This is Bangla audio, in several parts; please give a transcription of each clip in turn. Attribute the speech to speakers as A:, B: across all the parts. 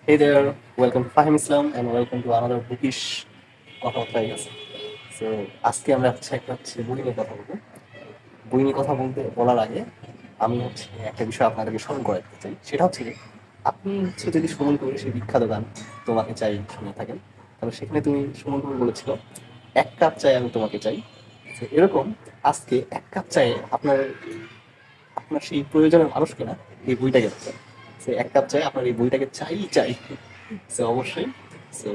A: Hey there, welcome to Fahim Islam and welcome to another bookish কথাবার্তা আছে। সো আজকে আমরা হচ্ছে বই নিয়ে কথা বলবো। বই নিয়ে কথা বলার আগে আমি একটা বিষয় আপনাদেরকে স্মরণ করে দিতে চাই। সেটা হচ্ছে যে, আপনি যদি সুমন কবির সেই বিখ্যাত গান তোমাকে চাই শুনে থাকেন, তাহলে সেখানে তুমি সুমন কবির বলেছিল, এক কাপ চাই আমি তোমাকে চাই। তো এরকম আজকে এক কাপ চায়ে আপনার আপনার সেই প্রয়োজনের মানুষকে না এই বইটাকে চাই। সে এক কাপ চাই আপনার এই বইটাকে চাই। সে অবশ্যই। সো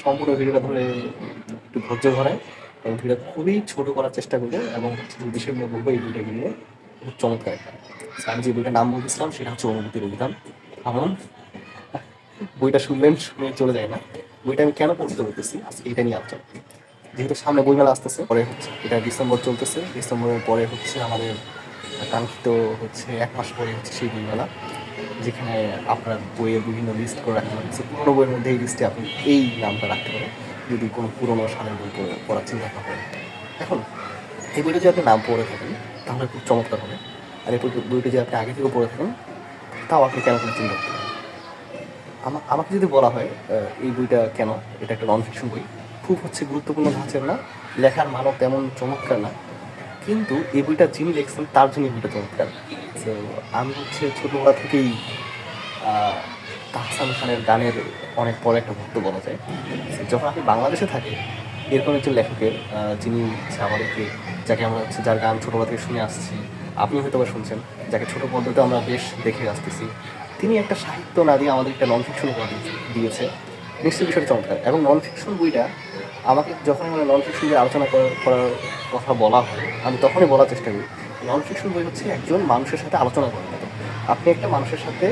A: সম্পূর্ণ ভিডিওটা ধরে একটু ধৈর্য ধরে এবং ভিডিও খুবই ছোট করার চেষ্টা করবো এবং যে বিষয়গুলো বলবো এই বইটাকে নিয়ে খুব চমৎকার একটা। So, আমি যে বইটার নাম বলতেছিলাম সেটা হচ্ছে অনুভূতির অভিধান। কারণ বইটা শুনে চলে যায় না। বইটা আমি কেন পড়তে বলতেছি আজকে এটা নিয়ে আলোচনা। যেহেতু সামনে বইমেলা আসতেছে, পরে এটা ডিসেম্বর চলতেছে, ডিসেম্বরের পরে আমাদের কাঙ্ক্ষিত 1 মাস পরে সেই বইমেলা, যেখানে আপনার বইয়ের বিভিন্ন লিস্ট করে রাখতে পারেন। পুরোনো বইয়ের মধ্যে এই লিস্টে আপনি এই নামটা রাখতে পারেন যদি কোনো পুরোনো সালের বই পড়ার চিন্তা করেন। এখন এই বইটা যদি আপনি নাম পড়ে থাকেন তাহলে খুব চমৎকার হবে। আর এই বইটা যদি আপনি আগে থেকে পড়ে থাকেন তাও আপনি কেন কোনো চিন্তা করতে পারেন। আমাকে যদি বলা হয় এই বইটা কেন, এটা একটা নন ফিকশন বই, খুব গুরুত্বপূর্ণ ধাঁচের না, লেখার মানও তেমন চমৎকার না, কিন্তু এই বইটা যিনি লিখছেন তার জন্য এই বইটা চমৎকার। তো আমি ছোটোবেলা থেকেই তাহসান খানের গানের অনেক বড় একটা ভক্ত বলা যায়। যখন আপনি বাংলাদেশে থাকেন এরকম একজন লেখকের, যিনি আমাদেরকে, যাকে আমরা যার গান ছোটোবেলা থেকে শুনে আসছি, আপনি হয়তো বা শুনছেন, যাকে ছোটো পর্দাতে আমরা বেশ দেখে আসতেছি, তিনি একটা সাহিত্য না দিয়ে আমাদের একটা নন ফিকশন দিয়েছে। নিশ্চয়ই বিষয়টা চমৎকার। এবং নন ফিকশন বইটা আমাকে যখন আমরা নন ফিকশন বই আলোচনা করার কথা বলা হয়, আমি তখনই বলার চেষ্টা করি নন ফিকশন বই হচ্ছে একজন মানুষের সাথে আলোচনা করার মতো। আপনি একটা মানুষের সাথে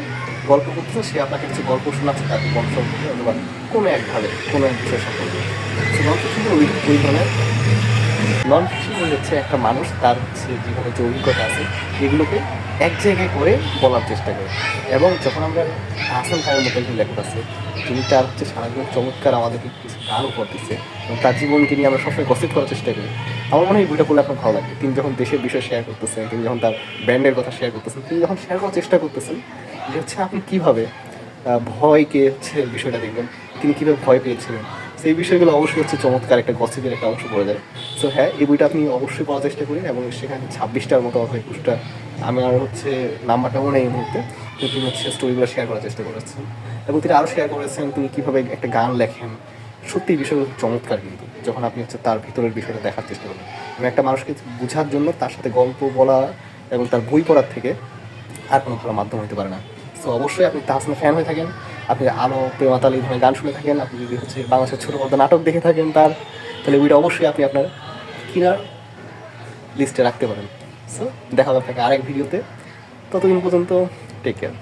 A: গল্প করতেছেন, সে আপনাকে কিছু গল্প শোনাচ্ছে তার গল্প সম্পর্কে, অথবা কোনো কোনো এক বিষয় সম্পর্কে। নন ফিকশন ওই ধরনের। নন ফিকশন একটা মানুষ তার জীবনে যে অভিজ্ঞতা আছে এগুলোকে এক জায়গায় করে বলার চেষ্টা করে। এবং যখন আমরা হাসান খানের মতো একজন লেখক আছে, তিনি তার সারাদিন চমৎকার আমাদেরকে কিছু গান উপহার দিচ্ছে এবং তার জীবনকে নিয়ে আমরা সবসময় গসিপ করার চেষ্টা করি। আমার মনে হয় এই বইটা পড়লে আপনার ভালো লাগে। তিনি যখন দেশের বিষয় শেয়ার করতেছেন, তিনি যখন তার ব্যান্ডের কথা শেয়ার করতেছেন, তিনি যখন শেয়ার করার চেষ্টা করতেছেন যে আপনি কীভাবে ভয়কে বিষয়টা দেখবেন, তিনি কীভাবে ভয় পেয়েছিলেন, সেই বিষয়গুলো অবশ্যই চমৎকার একটা গসিপের একটা অংশ পড়ে যায়। সো হ্যাঁ, এই বইটা আপনি অবশ্যই পড়ার চেষ্টা করেন এবং সেখানে 26টার মতো অথবা 21টা, আমি আর নাম্বারটা মনে এই মুহূর্তে, কিন্তু তিনি স্টোরিগুলো শেয়ার করার চেষ্টা করেছেন এবং তিনি আরও শেয়ার করেছেন তিনি কীভাবে একটা গান লেখেন। সত্যি এই বিষয়গুলো চমৎকার, কিন্তু যখন আপনি তার ভিতরের বিষয়টা দেখার চেষ্টা করেন এবং একটা মানুষকে বোঝার জন্য তার সাথে গল্প বলা এবং তার বই পড়ার থেকে আর কোনো ভালো মাধ্যম হতে পারে না। সো অবশ্যই আপনি তাহসানের ফ্যান হয়ে থাকেন, আপনি আলো প্রেমাতাল এই ধরনের গান শুনে থাকেন, আপনি যদি বাংলাদেশের ছোটো পর্দা নাটক দেখে থাকেন তার, তাহলে বইটা অবশ্যই আপনি আপনার কেনার লিস্টে রাখতে পারেন। সো দেখা হবে আপনাকে আরেক ভিডিওতে। ততদিন পর্যন্ত টেক কেয়ার।